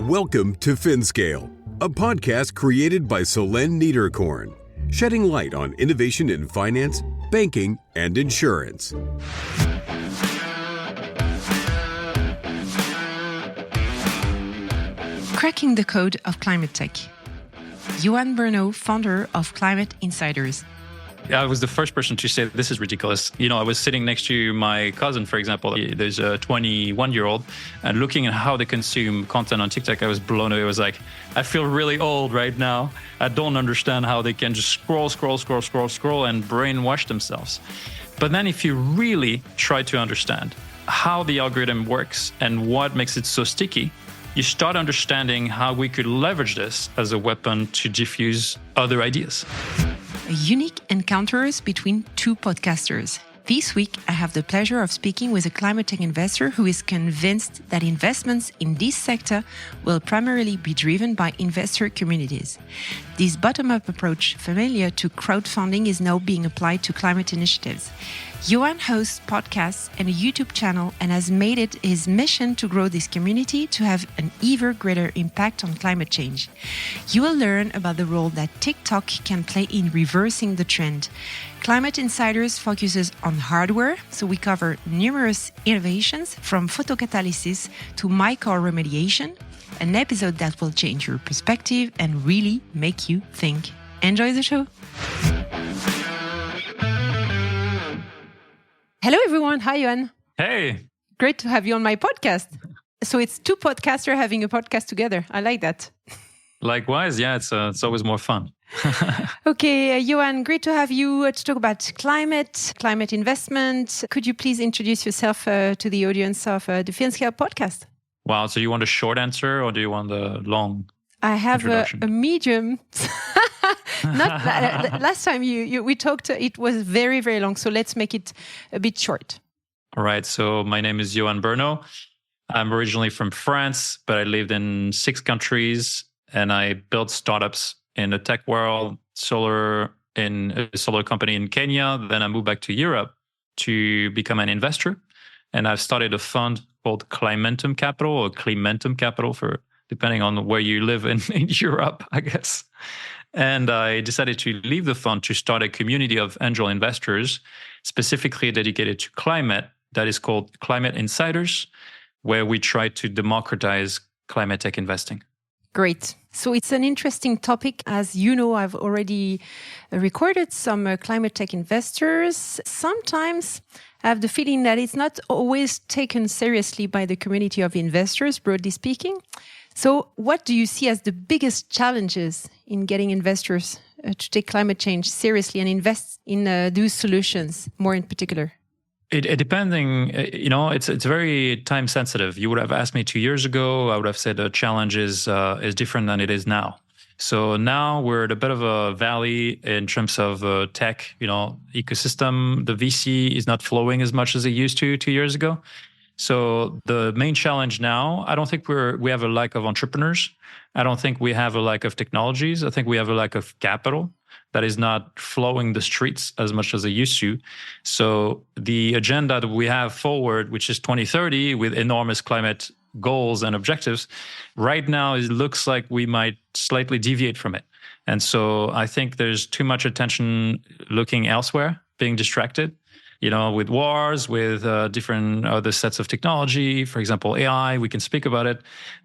Welcome to FinScale, a podcast created by Solène Niederkorn, shedding light on innovation in finance, banking, and insurance. Cracking the code of climate tech. Yoann Berno, founder of Climate Insiders. I was the first person to say, this is ridiculous. I was sitting next to my cousin, for example. There's a 21-year-old, and looking at how they consume content on TikTok, I was blown away. I was like, I feel really old right now. I don't understand how they can just scroll, and brainwash themselves. But then if you really try to understand how the algorithm works and what makes it so sticky, you start understanding how we could leverage this as a weapon to diffuse other ideas. Unique encounters between two podcasters. This week, I have the pleasure of speaking with a climate tech investor who is convinced that investments in this sector will primarily be driven by investor communities. This bottom-up approach, familiar to crowdfunding, is now being applied to climate initiatives. Yoann hosts podcasts and a YouTube channel and has made it his mission to grow this community to have an even greater impact on climate change. You will learn about the role that TikTok can play in reversing the trend. Climate Insiders focuses on hardware, so we cover numerous innovations from photocatalysis to mycar remediation, an episode that will change your perspective and really make you think. Enjoy the show. Hello, everyone. Hi, Yoann. Hey. Great to have you on my podcast. So it's two podcasters having a podcast together. I like that. Likewise. Yeah, it's always more fun. Okay, Yoann, great to have you to talk about climate investment. Could you please introduce yourself to the audience of the FinScale podcast? Wow. So you want a short answer or do you want the long I have introduction? A medium. Not last time we talked, it was very, very long. So let's make it a bit short. All right. So my name is Yoann Berno. I'm originally from France, but I lived in 6 countries and I built startups in the tech world, in a solar company in Kenya. Then I moved back to Europe to become an investor. And I've started a fund called Climentum Capital or Climentum Capital for depending on where you live in Europe, I guess. And I decided to leave the fund to start a community of angel investors specifically dedicated to climate that is called Climate Insiders, where we try to democratize climate tech investing. Great. So it's an interesting topic. As you know, I've already recorded some climate tech investors. Sometimes I have the feeling that it's not always taken seriously by the community of investors, broadly speaking. So what do you see as the biggest challenges in getting investors to take climate change seriously and invest in those solutions more in particular? It depending, it's very time sensitive. You would have asked me 2 years ago, I would have said the challenge is different than it is now. So now we're at a bit of a valley in terms of tech, ecosystem. The VC is not flowing as much as it used to 2 years ago. So the main challenge now, I don't think we have a lack of entrepreneurs. I don't think we have a lack of technologies. I think we have a lack of capital that is not flowing the streets as much as it used to. So the agenda that we have forward, which is 2030 with enormous climate goals and objectives, right now it looks like we might slightly deviate from it. And so I think there's too much attention looking elsewhere, being distracted. With wars, with different other sets of technology, for example, AI, we can speak about it,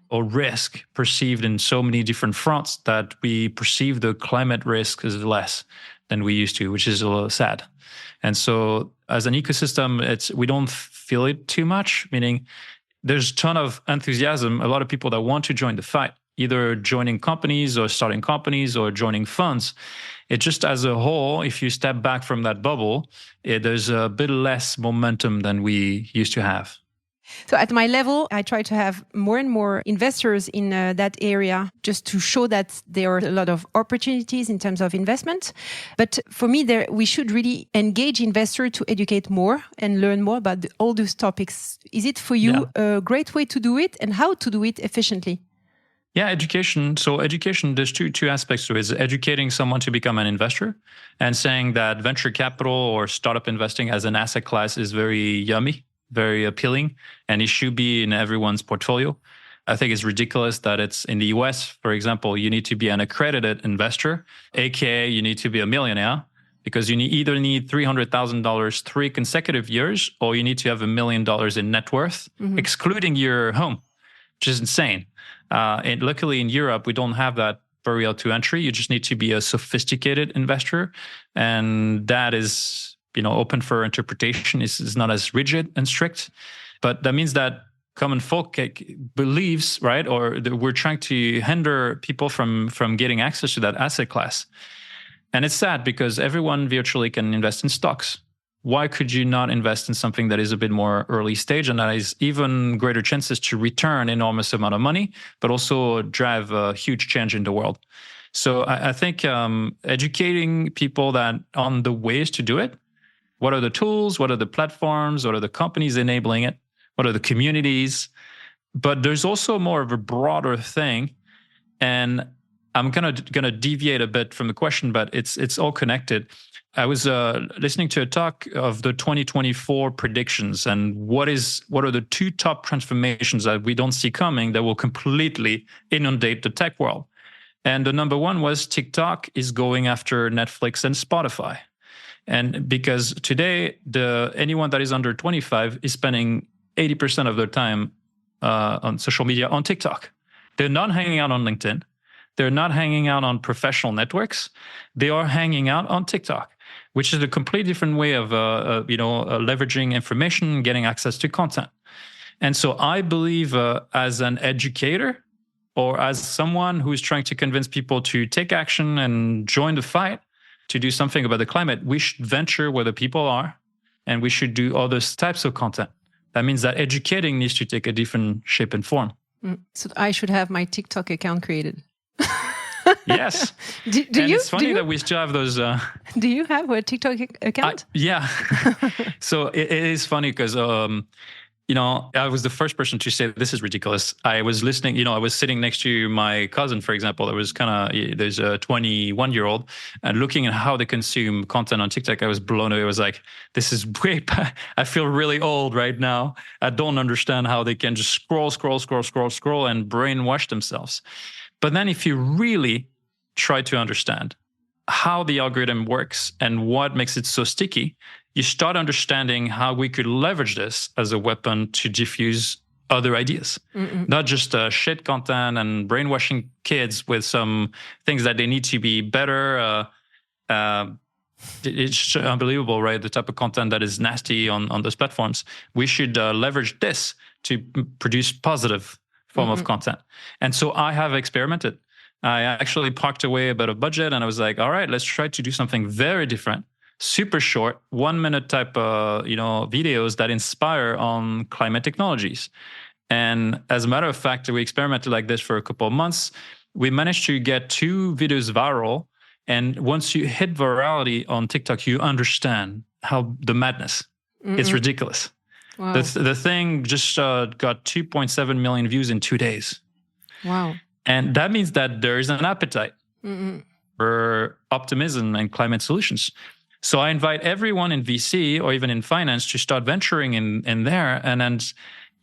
or risk perceived in so many different fronts that we perceive the climate risk as less than we used to, which is a little sad. And so as an ecosystem, we don't feel it too much, meaning there's a ton of enthusiasm, a lot of people that want to join the fight, either joining companies or starting companies or joining funds. It just as a whole, if you step back from that bubble, there's a bit less momentum than we used to have. So at my level, I try to have more and more investors in that area just to show that there are a lot of opportunities in terms of investment. But for me, we should really engage investors to educate more and learn more about all those topics. Is it for you a great way to do it and how to do it efficiently? Yeah, education. So education, there's two aspects to it. It's educating someone to become an investor and saying that venture capital or startup investing as an asset class is very yummy, very appealing, and it should be in everyone's portfolio. I think it's ridiculous that it's in the US, for example, you need to be an accredited investor, aka you need to be a millionaire, because you either need $300,000 3 consecutive years, or you need to have $1 million in net worth, excluding your home, which is insane. And luckily in Europe, we don't have that barrier to entry. You just need to be a sophisticated investor, and that is, open for interpretation. Is not as rigid and strict, but that means that common folk believes, right, or we're trying to hinder people from getting access to that asset class. And it's sad because everyone virtually can invest in stocks. Why could you not invest in something that is a bit more early stage and that has even greater chances to return enormous amount of money, but also drive a huge change in the world? So I think educating people that on the ways to do it, what are the tools, what are the platforms, what are the companies enabling it, what are the communities? But there's also more of a broader thing, and I'm gonna deviate a bit from the question, but it's all connected. I was listening to a talk of the 2024 predictions and what are the 2 top transformations that we don't see coming that will completely inundate the tech world. And the number one was TikTok is going after Netflix and Spotify. And because today, anyone that is under 25 is spending 80% of their time on social media on TikTok. They're not hanging out on LinkedIn. They're not hanging out on professional networks. They are hanging out on TikTok, which is a completely different way of leveraging information, getting access to content. And so I believe as an educator or as someone who is trying to convince people to take action and join the fight, to do something about the climate, we should venture where the people are, and we should do other types of content. That means that educating needs to take a different shape and form. So I should have my TikTok account created. Yes. It's funny that we still have those. Do you have a TikTok account? Yeah. So it is funny because, I was the first person to say this is ridiculous. I was listening, I was sitting next to my cousin, for example, that was there's a 21-year-old, and looking at how they consume content on TikTok, I was blown away. I was like, this is way bad. I feel really old right now. I don't understand how they can just scroll and brainwash themselves. But then if you really try to understand how the algorithm works and what makes it so sticky, you start understanding how we could leverage this as a weapon to diffuse other ideas, not just shit content and brainwashing kids with some things that they need to be better. It's unbelievable, right? The type of content that is nasty on those platforms. We should leverage this to produce positive form of content. And so I have experimented. I actually parked away a bit of budget and I was like, all right, let's try to do something very different, super short, 1 minute type videos that inspire on climate technologies. And as a matter of fact, we experimented like this for a couple of months. We managed to get 2 videos viral. And once you hit virality on TikTok, you understand how the madness. It's ridiculous. Wow. The thing just got 2.7 million views in 2 days. Wow. And that means that there is an appetite for optimism and climate solutions. So I invite everyone in VC or even in finance to start venturing in there and then,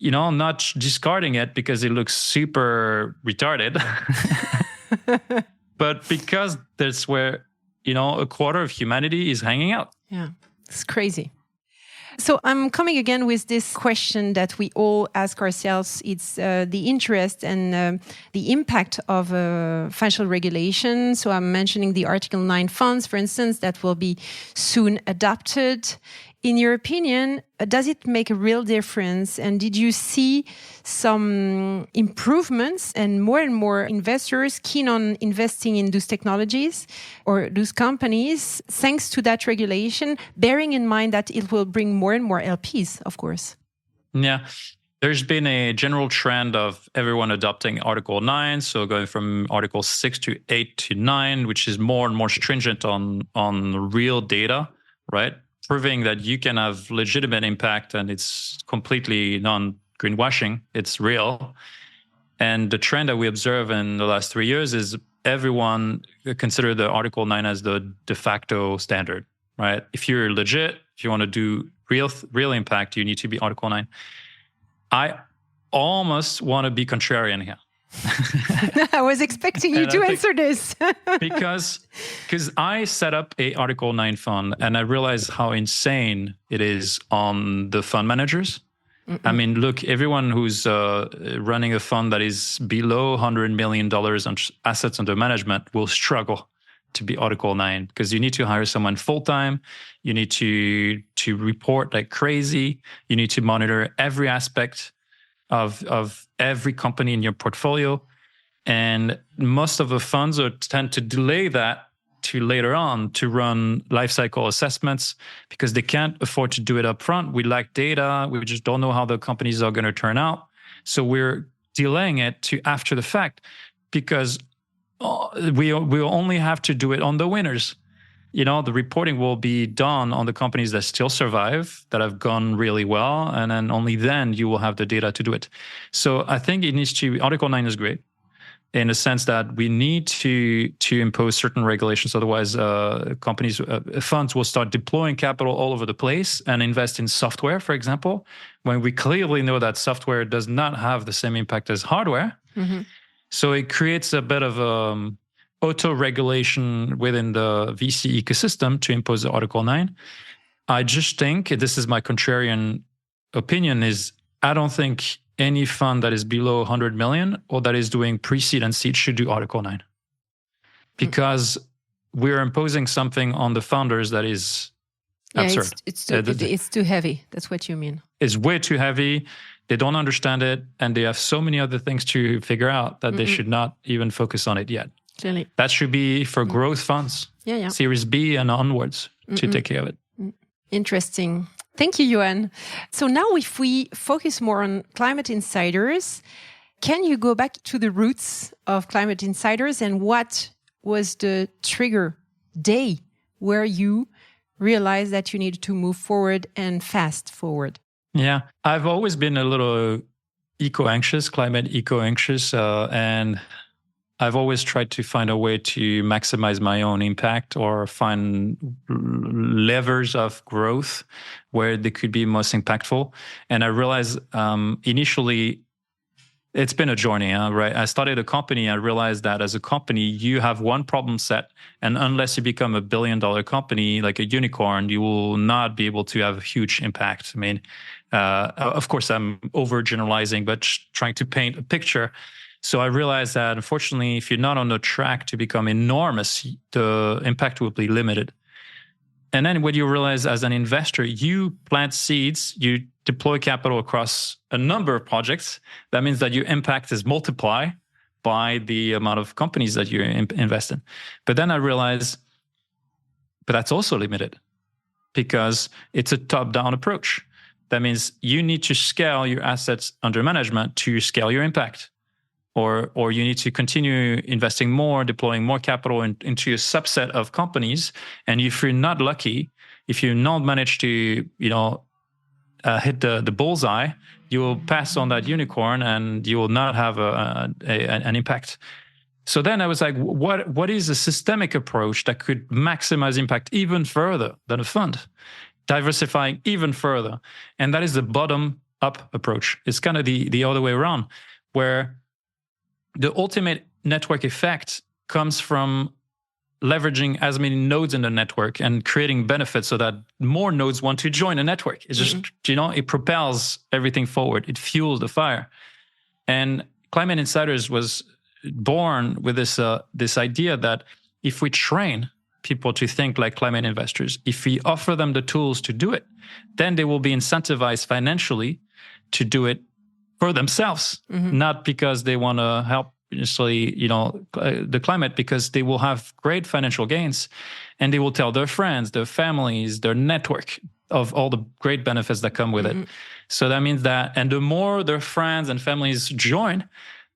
not discarding it because it looks super retarded, but because that's where, a quarter of humanity is hanging out. Yeah, it's crazy. So I'm coming again with this question that we all ask ourselves. It's the interest and the impact of financial regulation. So I'm mentioning the Article 9 funds, for instance, that will be soon adopted. In your opinion, does it make a real difference? And did you see some improvements and more investors keen on investing in those technologies or those companies thanks to that regulation, bearing in mind that it will bring more and more LPs, of course? Yeah. There's been a general trend of everyone adopting Article 9, so going from Article 6 to 8 to 9, which is more and more stringent on real data, right? Proving that you can have legitimate impact and it's completely non-greenwashing, it's real. And the trend that we observe in the last 3 years is everyone consider the Article 9 as the de facto standard, right? If you're legit, if you want to do real impact, you need to be Article 9. I almost want to be contrarian here. I was expecting you to answer this. because I set up a Article 9 fund and I realized how insane it is on the fund managers. I mean, look, everyone who's running a fund that is below $100 million on assets under management will struggle to be Article 9 because you need to hire someone full-time. You need to report like crazy. You need to monitor every aspect of every company in your portfolio. And most of the funds tend to delay that to later on to run life cycle assessments because they can't afford to do it up front. We lack data. We just don't know how the companies are going to turn out. So we're delaying it to after the fact because we only have to do it on the winners. The reporting will be done on the companies that still survive, that have gone really well, and then only then you will have the data to do it. So I think it needs to, Article 9 is great in the sense that we need to impose certain regulations. Otherwise, funds will start deploying capital all over the place and invest in software, for example, when we clearly know that software does not have the same impact as hardware. Mm-hmm. So it creates a bit of auto-regulation within the VC ecosystem to impose the Article 9. I just think, this is my contrarian opinion, is I don't think any fund that is below 100 million or that is doing pre-seed and seed should do Article 9. Because we're imposing something on the founders that is absurd. It's too heavy. That's what you mean. It's way too heavy. They don't understand it. And they have so many other things to figure out that they should not even focus on it yet. Clearly. That should be for growth funds, Series B and onwards to take care of it. Interesting. Thank you, Yoann. So now if we focus more on Climate Insiders, can you go back to the roots of Climate Insiders and what was the trigger day where you realized that you needed to move forward and fast forward? Yeah, I've always been a little climate eco-anxious, and I've always tried to find a way to maximize my own impact or find levers of growth where they could be most impactful. And I realized initially, it's been a journey, right? I started a company. I realized that as a company, you have one problem set. And unless you become a $1 billion company, like a unicorn, you will not be able to have a huge impact. I mean, of course, I'm overgeneralizing, but trying to paint a picture. So I realized that, unfortunately, if you're not on the track to become enormous, the impact will be limited. And then what you realize as an investor, you plant seeds, you deploy capital across a number of projects. That means that your impact is multiplied by the amount of companies that you invest in. But then I realized, but that's also limited because it's a top-down approach. That means you need to scale your assets under management to scale your impact. Or you need to continue investing more, deploying more capital into a subset of companies. And if you're not lucky, if you not manage to, hit the bullseye, you will pass on that unicorn and you will not have an impact. So then I was like, what is a systemic approach that could maximize impact even further than a fund, diversifying even further? And that is the bottom-up approach. It's kind of the other way around, where the ultimate network effect comes from leveraging as many nodes in the network and creating benefits so that more nodes want to join a network. It's just, it propels everything forward. It fuels the fire. And Climate Insiders was born with this idea that if we train people to think like climate investors, if we offer them the tools to do it, then they will be incentivized financially to do it for themselves, not because they want to help necessarily, the climate, because they will have great financial gains and they will tell their friends, their families, their network of all the great benefits that come with it. So that means that, and the more their friends and families join,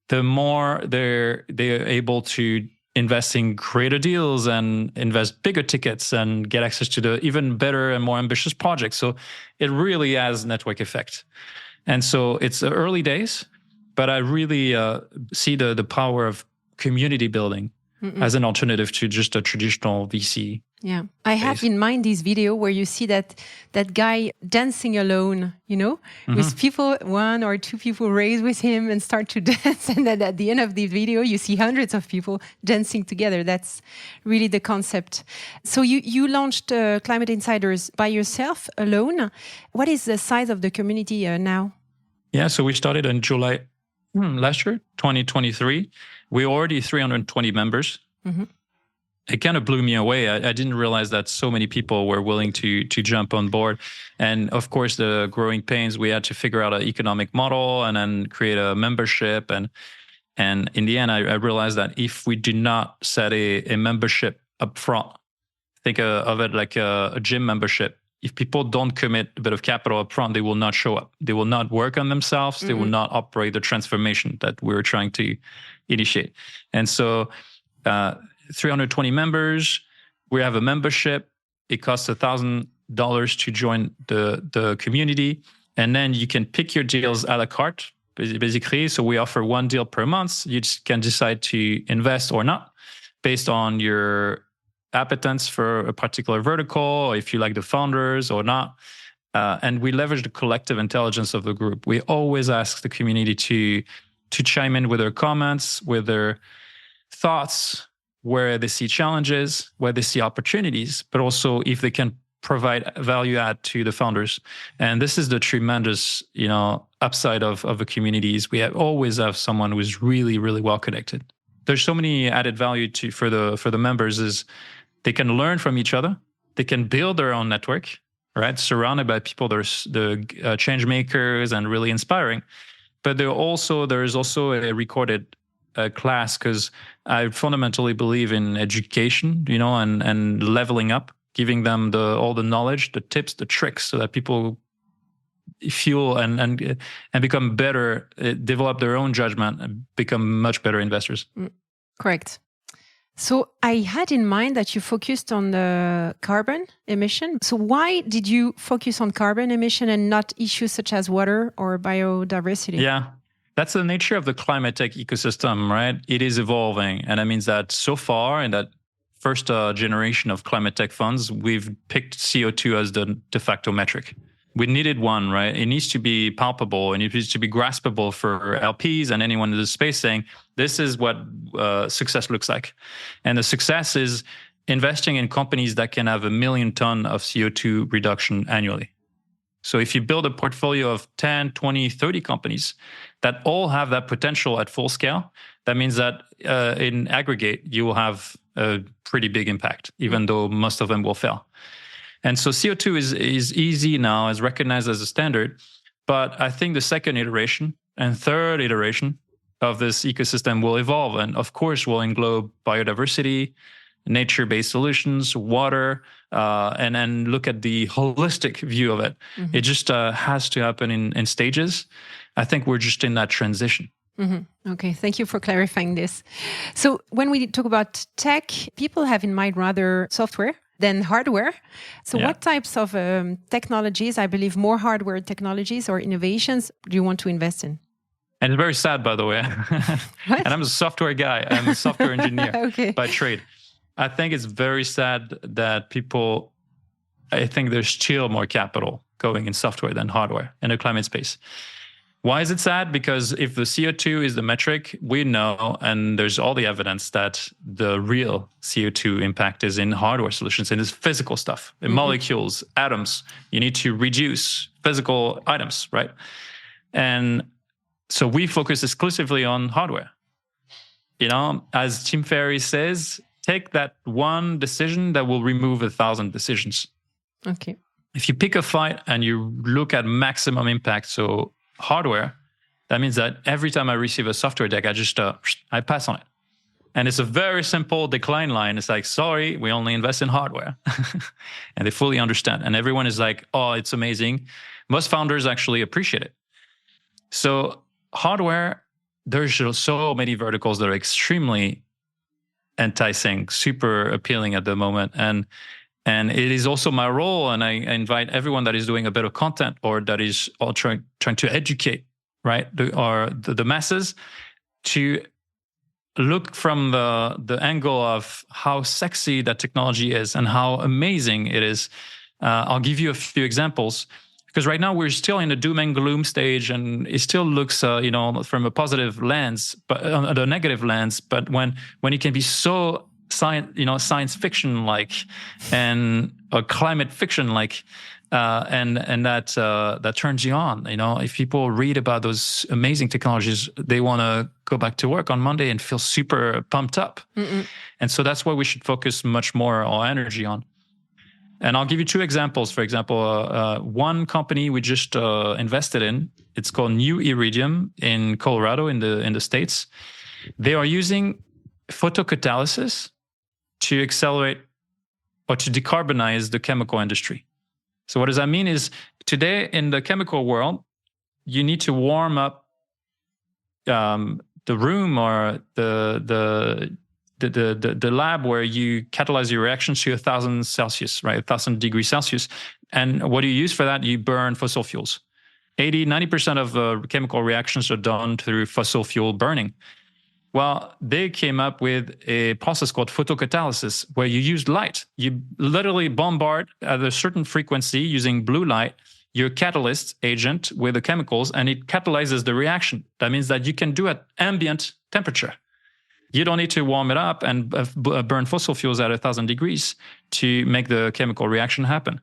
the more they're able to invest in greater deals and invest bigger tickets and get access to the even better and more ambitious projects. So it really has network effect. And so it's early days, but I really see the power of community building as an alternative to just a traditional VC. Yeah, I have in mind this video where you see that guy dancing alone, with people, one or two people raise with him and start to dance. And then at the end of the video, you see hundreds of people dancing together. That's really the concept. So you launched Climate Insiders by yourself, alone. What is the size of the community now? Yeah, so we started in July last year, 2023. We're already 320 members. Mm-hmm. It kind of blew me away. I didn't realize that so many people were willing to jump on board. And of course, the growing pains, we had to figure out an economic model and then create a membership. And in the end, I realized that if we do not set a membership up front, think of it like a gym membership. If people don't commit a bit of capital up front, they will not show up. They will not work on themselves. Mm-hmm. They will not operate the transformation that we're trying to initiate. And so 320 members, we have a membership. It costs $1,000 to join the community. And then you can pick your deals a la carte, basically. So we offer one deal per month. You just can decide to invest or not based on your appetence for a particular vertical, or if you like the founders or not. And we leverage the collective intelligence of the group. We always ask the community to chime in with their comments, with their thoughts, where they see challenges, where they see opportunities, but also if they can provide value add to the founders. And this is the tremendous, upside of the communities. We always have someone who is really, really well connected. There's so many added value for the members is they can learn from each other. They can build their own network, right? Surrounded by people that are the change makers and really inspiring. But there is also a recorded class, because I fundamentally believe in education, and leveling up, giving them all the knowledge, the tips, the tricks, so that people fuel and become better, develop their own judgment, and become much better investors. Correct. So I had in mind that you focused on the carbon emission. So why did you focus on carbon emission and not issues such as water or biodiversity? Yeah. That's the nature of the climate tech ecosystem, right? It is evolving. And that means that so far in that first generation of climate tech funds, we've picked CO2 as the de facto metric. We needed one, right? It needs to be palpable and it needs to be graspable for LPs and anyone in the space, saying, this is what success looks like. And the success is investing in companies that can have 1 million tons of CO2 reduction annually. So if you build a portfolio of 10, 20, 30 companies that all have that potential at full scale, that means that in aggregate, you will have a pretty big impact, even though most of them will fail. And so CO2 is easy now, is recognized as a standard. But I think the second iteration and third iteration of this ecosystem will evolve. And of course, will englobe biodiversity, nature-based solutions, water, and then look at the holistic view of it. Mm-hmm. It just has to happen in stages. I think we're just in that transition. Mm-hmm. Okay, thank you for clarifying this. So when we talk about tech, people have in mind rather software than hardware. So what types of technologies, I believe more hardware technologies or innovations, do you want to invest in? And it's very sad, by the way. And I'm a software guy. I'm a software engineer by trade. I think it's very sad that I think there's still more capital going in software than hardware in the climate space. Why is it sad? Because if the CO2 is the metric, we know, and there's all the evidence that the real CO2 impact is in hardware solutions, in this physical stuff, in molecules, atoms. You need to reduce physical items, right? And so we focus exclusively on hardware. As Tim Ferriss says, take that one decision that will remove 1,000 decisions. Okay. If you pick a fight and you look at maximum impact, so hardware, that means that every time I receive a software deck, I pass on it. And it's a very simple decline line. It's like, sorry, we only invest in hardware. And they fully understand. And everyone is like, oh, it's amazing. Most founders actually appreciate it. So hardware, there's so many verticals that are extremely enticing, super appealing at the moment. And it is also my role, and I invite everyone that is doing a bit of content or that is all trying to educate, right, the masses, to look from the angle of how sexy that technology is and how amazing it is. I'll give you a few examples, because right now we're still in the doom and gloom stage, and it still looks, from a positive lens, but the negative lens. But when it can be so science fiction like, and climate fiction like, and that turns you on. If people read about those amazing technologies, they want to go back to work on Monday and feel super pumped up. Mm-mm. And so that's why we should focus much more our energy on. And I'll give you two examples. For example, one company we just invested in, it's called New Iridium in Colorado in the States. They are using photocatalysis to accelerate or to decarbonize the chemical industry. So what does that mean is, today in the chemical world, you need to warm up the room or the lab where you catalyze your reactions to 1,000 Celsius, right? 1,000 degrees Celsius. And what do you use for that? You burn fossil fuels. 90% of chemical reactions are done through fossil fuel burning. Well, they came up with a process called photocatalysis, where you use light. You literally bombard at a certain frequency using blue light your catalyst agent with the chemicals, and it catalyzes the reaction. That means that you can do it at ambient temperature. You don't need to warm it up and burn fossil fuels at 1,000 degrees to make the chemical reaction happen.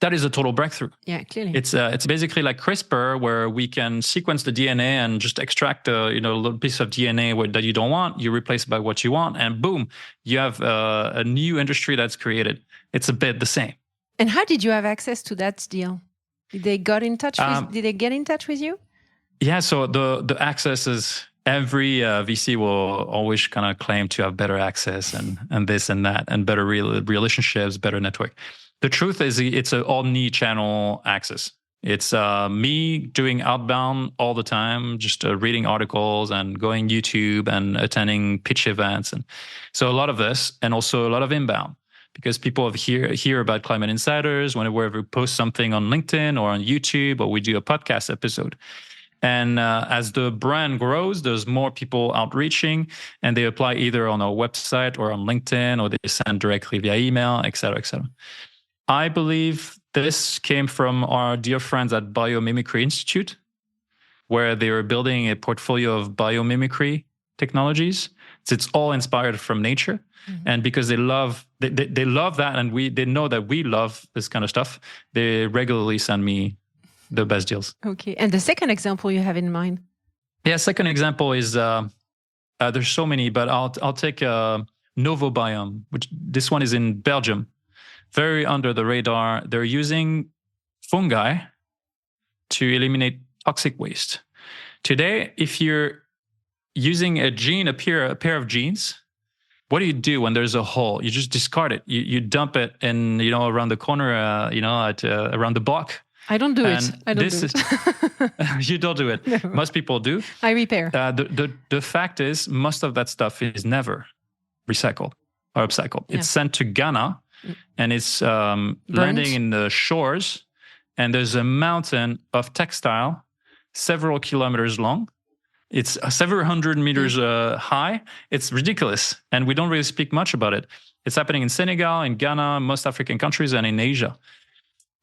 That is a total breakthrough. Yeah, clearly. It's basically like CRISPR, where we can sequence the DNA and just extract a little piece of DNA that you don't want. You replace it by what you want, and boom, you have a new industry that's created. It's a bit the same. And how did you have access to that deal? Did they get in touch with you? Yeah, so the access is, every VC will always kind of claim to have better access and this and that, and better relationships, better network. The truth is, it's an omni-channel access. It's me doing outbound all the time, just reading articles and going YouTube and attending pitch events. And so a lot of this, and also a lot of inbound, because people hear about Climate Insiders whenever we post something on LinkedIn or on YouTube, or we do a podcast episode. And as the brand grows, there's more people outreaching, and they apply either on our website or on LinkedIn, or they send directly via email, et cetera, et cetera. I believe this came from our dear friends at Biomimicry Institute, where they were building a portfolio of biomimicry technologies. So it's all inspired from nature. Mm-hmm. And because they love that, and they know that we love this kind of stuff, they regularly send me the best deals. Okay. And the second example you have in mind? Yeah, second example is, there's so many, but I'll take Novobiome, which this one is in Belgium. Very under the radar. They're using fungi to eliminate toxic waste. Today, if you're using a pair of jeans, what do you do when there's a hole? You just discard it. You dump it in, around the corner, around the block. I don't do it. You don't do it. No. Most people do. I repair. The fact is, most of that stuff is never recycled or upcycled. Yeah. It's sent to Ghana, and it's landing in the shores. And there's a mountain of textile, several kilometers long. It's several hundred meters high. It's ridiculous. And we don't really speak much about it. It's happening in Senegal, in Ghana, most African countries, and in Asia.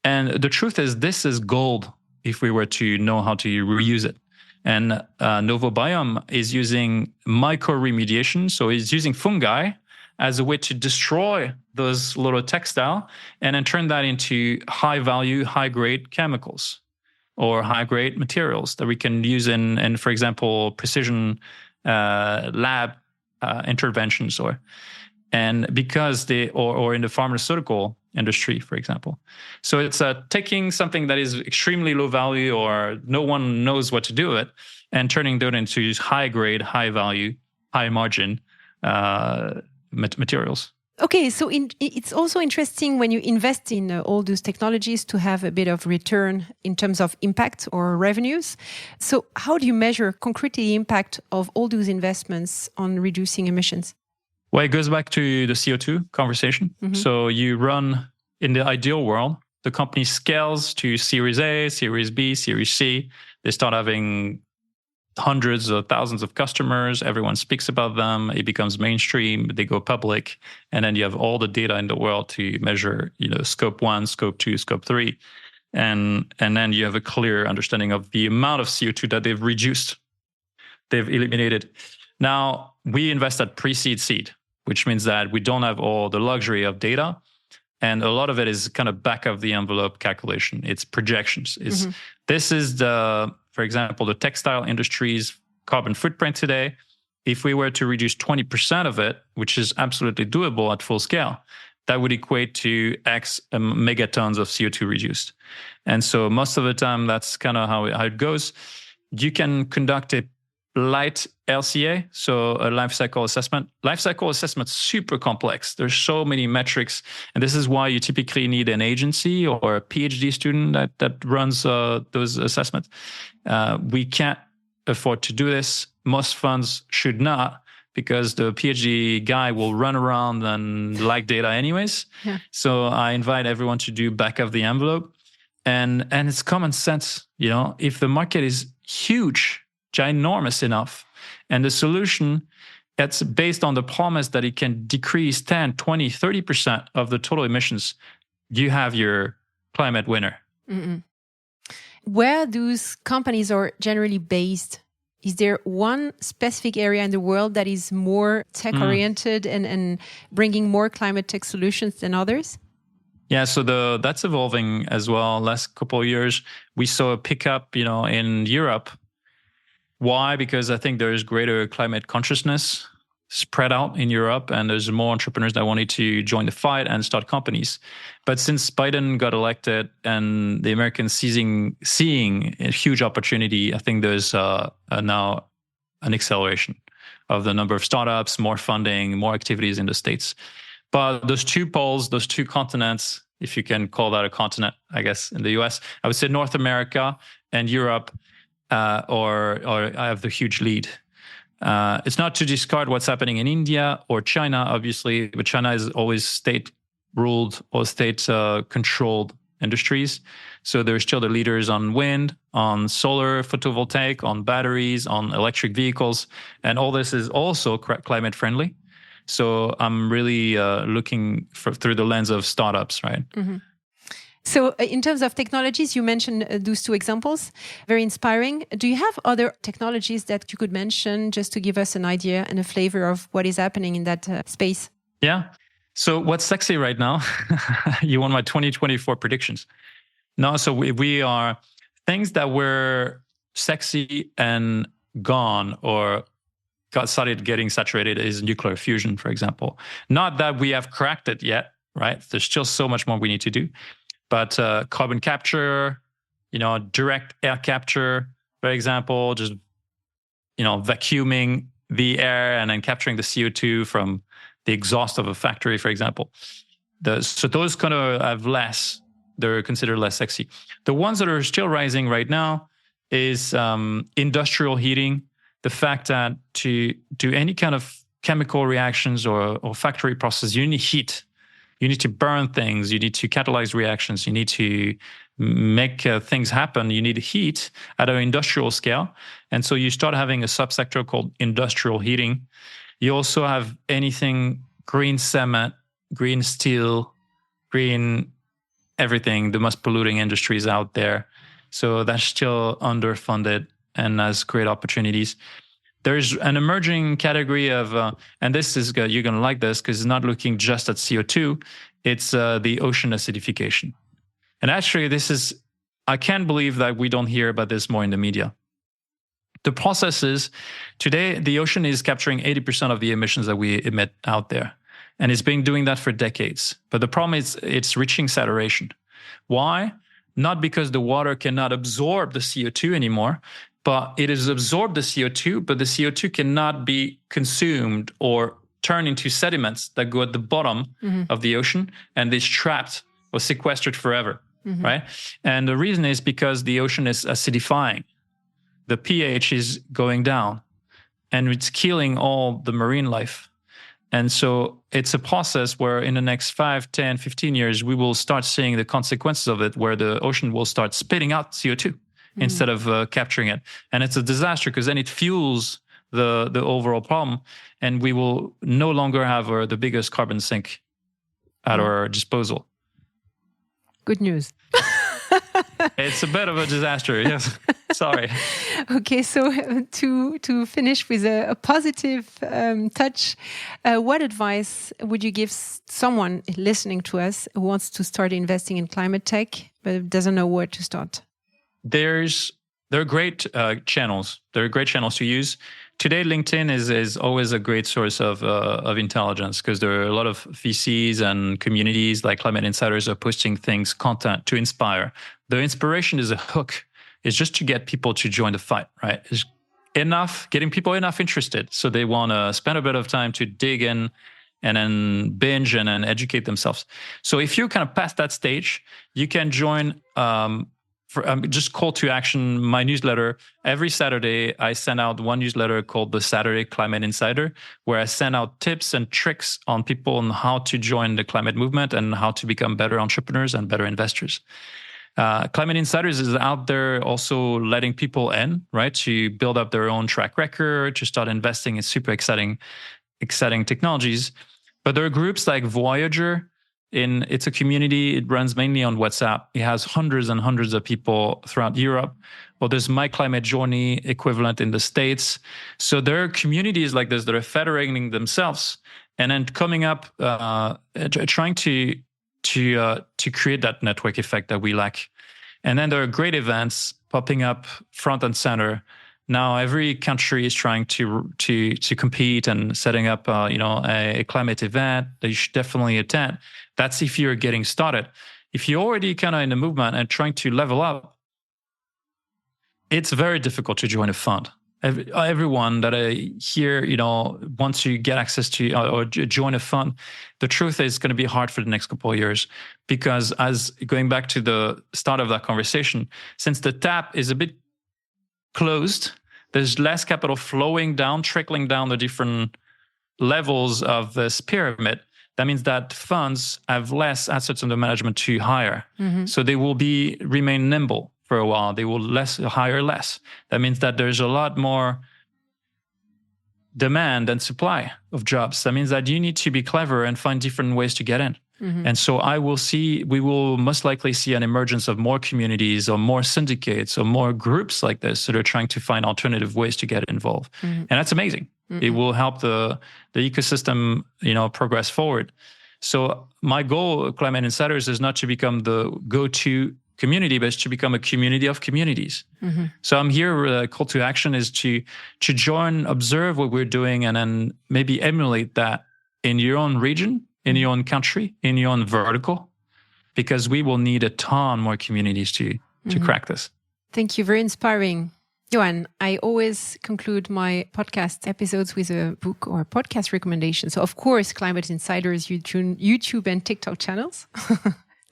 And the truth is, this is gold if we were to know how to reuse it. And Novobiome is using mycoremediation. So it's using fungi as a way to destroy those little textile and then turn that into high-value, high-grade chemicals or high-grade materials that we can use in for example, precision lab interventions, and because or in the pharmaceutical industry, for example. So it's taking something that is extremely low value or no one knows what to do with it, and turning that into high-grade, high-value, high-margin materials. Okay, so it's also interesting when you invest in all those technologies to have a bit of return in terms of impact or revenues. So how do you measure concretely the impact of all those investments on reducing emissions? Well, it goes back to the CO2 conversation. Mm-hmm. So you run, in the ideal world, the company scales to Series A, Series B, Series C. They start having hundreds of thousands of customers. Everyone speaks about them. It becomes mainstream. They go public. And then you have all the data in the world to measure, scope 1, scope 2, scope 3. And then you have a clear understanding of the amount of CO2 that they've reduced, they've eliminated. Now, we invest at pre-seed seed, which means that we don't have all the luxury of data. And a lot of it is kind of back of the envelope calculation. It's projections. This is for example, the textile industry's carbon footprint today. If we were to reduce 20% of it, which is absolutely doable at full scale, that would equate to X megatons of CO2 reduced. And so most of the time, that's kind of how it goes. You can conduct a light LCA, so a life cycle assessment. Life cycle assessment is super complex. There's so many metrics, and this is why you typically need an agency or a PhD student that runs those assessments. We can't afford to do this. Most funds should not, because the PhD guy will run around and like data anyways. Yeah. So I invite everyone to do back of the envelope, and it's common sense. If the market is huge, ginormous enough, and the solution that's based on the promise that it can decrease 10, 20, 30% of the total emissions, you have your climate winner. Mm-mm. Where those companies are generally based? Is there one specific area in the world that is more tech-oriented and bringing more climate tech solutions than others? Yeah, so that's evolving as well. Last couple of years, we saw a pickup, in Europe. Why? Because I think there's greater climate consciousness spread out in Europe, and there's more entrepreneurs that wanted to join the fight and start companies. But since Biden got elected and the Americans seeing a huge opportunity, I think there's now an acceleration of the number of startups, more funding, more activities in the States. But those two poles, those two continents, if you can call that a continent, I guess, in the US, I would say North America and Europe, or I have the huge lead. It's not to discard what's happening in India or China, obviously, but China is always state-ruled or state-controlled industries. So they're still the leaders on wind, on solar photovoltaic, on batteries, on electric vehicles. And all this is also climate-friendly. So I'm really looking through the lens of startups, right? Mm-hmm. So in terms of technologies, you mentioned those two examples, very inspiring. Do you have other technologies that you could mention just to give us an idea and a flavor of what is happening in that space? Yeah. So what's sexy right now? You want my 2024 predictions. No, so we are things that were sexy and gone or started getting saturated is nuclear fusion, for example. Not that we have cracked it yet, right? There's still so much more we need to do. But carbon capture, direct air capture, for example, just, vacuuming the air and then capturing the CO2 from the exhaust of a factory, for example. So those kind of have less, they're considered less sexy. The ones that are still rising right now is industrial heating. The fact that to do any kind of chemical reactions or factory process, you need heat. You need to burn things. You need to catalyze reactions. You need to make things happen. You need heat at an industrial scale. And so you start having a subsector called industrial heating. You also have anything green cement, green steel, green everything, the most polluting industries out there. So that's still underfunded and has great opportunities. There's an emerging category of, and this is you're going to like this because it's not looking just at CO2. It's the ocean acidification. And actually, I can't believe that we don't hear about this more in the media. The process is, today, the ocean is capturing 80% of the emissions that we emit out there. And it's been doing that for decades. But the problem is it's reaching saturation. Why? Not because the water cannot absorb the CO2 anymore, but it has absorbed the CO2, but the CO2 cannot be consumed or turned into sediments that go at the bottom of the ocean, and it's trapped or sequestered forever, right? And the reason is because the ocean is acidifying. The pH is going down, and it's killing all the marine life. And so it's a process where in the next 5, 10, 15 years, we will start seeing the consequences of it, where the ocean will start spitting out CO2. instead of capturing it. And it's a disaster because then it fuels the overall problem, and we will no longer have the biggest carbon sink at our disposal. Good news. It's a bit of a disaster, yes. Sorry. Okay, so to finish with a positive touch, what advice would you give someone listening to us who wants to start investing in climate tech but doesn't know where to start? There are great channels. There are great channels to use. Today, LinkedIn is always a great source of intelligence because there are a lot of VCs and communities like Climate Insiders are posting content to inspire. The inspiration is a hook. It's just to get people to join the fight, right? It's getting people enough interested so they want to spend a bit of time to dig in and then binge and then educate themselves. So if you're kind of past that stage, you can join just call to action my newsletter. Every Saturday, I send out one newsletter called the Saturday Climate Insider, where I send out tips and tricks on people on how to join the climate movement and how to become better entrepreneurs and better investors. Climate Insiders is out there also letting people in, right, to build up their own track record, to start investing in super exciting technologies. But there are groups like Voyager. It's a community. It runs mainly on WhatsApp. It has hundreds and hundreds of people throughout Europe. Well, there's My Climate Journey equivalent in the States. So there are communities like this that are federating themselves and then coming up, trying to create that network effect that we lack. And then there are great events popping up front and center. Now every country is trying to compete and setting up a climate event that you should definitely attend. That's if you're getting started. If you're already kind of in the movement and trying to level up, it's very difficult to join a fund. Everyone that I hear, wants to get access to or join a fund, the truth is it's going to be hard for the next couple of years because as going back to the start of that conversation, since the tap is a bit closed, there's less capital flowing down, trickling down the different levels of this pyramid. That means that funds have less assets under management to hire. Mm-hmm. So they will remain nimble for a while. They will hire less. That means that there's a lot more demand than supply of jobs. That means that you need to be clever and find different ways to get in. Mm-hmm. And so we will most likely see an emergence of more communities or more syndicates or more groups like this that are trying to find alternative ways to get involved. Mm-hmm. And that's amazing. Mm-hmm. It will help the ecosystem, progress forward. So my goal of Climate Insiders is not to become the go-to community, but it's to become a community of communities. Mm-hmm. So I'm here, call to action is to join, observe what we're doing, and then maybe emulate that in your own region, in your own country, in your own vertical, because we will need a ton more communities to crack this. Thank you. Very inspiring. Yoann, I always conclude my podcast episodes with a book or podcast recommendation. So, of course, Climate Insiders, YouTube and TikTok channels.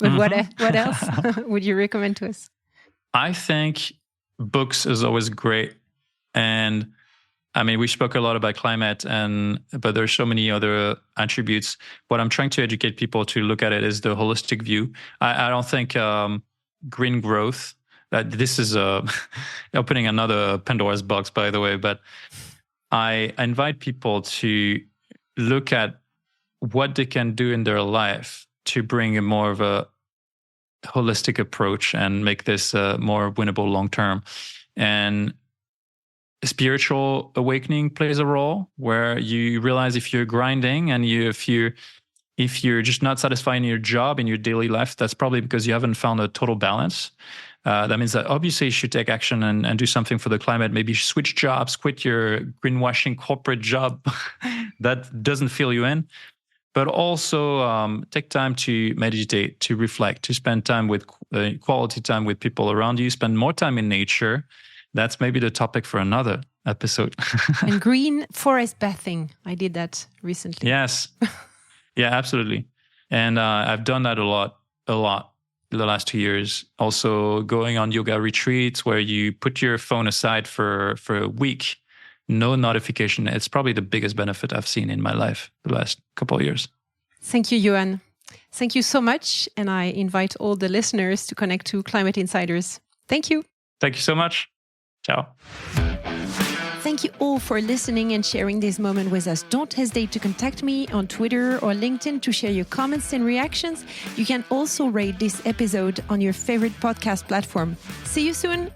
But what else would you recommend to us? I think books is always great. And I mean, we spoke a lot about climate, but there's so many other attributes. What I'm trying to educate people to look at it is the holistic view. I don't think green growth, this is opening another Pandora's box, by the way, but I invite people to look at what they can do in their life to bring a more of a holistic approach and make this more winnable long term. And spiritual awakening plays a role where you realize if you're grinding and if you're just not satisfied in your job, in your daily life, that's probably because you haven't found a total balance. That means that obviously you should take action and do something for the climate. Maybe switch jobs, quit your greenwashing corporate job that doesn't fill you in. But also take time to meditate, to reflect, to spend time with quality time with people around you, spend more time in nature. That's maybe the topic for another episode. And green forest bathing. I did that recently. Yes. Yeah, absolutely. And I've done that a lot in the last 2 years. Also going on yoga retreats where you put your phone aside for a week. No notification. It's probably the biggest benefit I've seen in my life the last couple of years. Thank you, Yoann. Thank you so much. And I invite all the listeners to connect to Climate Insiders. Thank you. Thank you so much. Ciao. Thank you all for listening and sharing this moment with us. Don't hesitate to contact me on Twitter or LinkedIn to share your comments and reactions. You can also rate this episode on your favorite podcast platform. See you soon.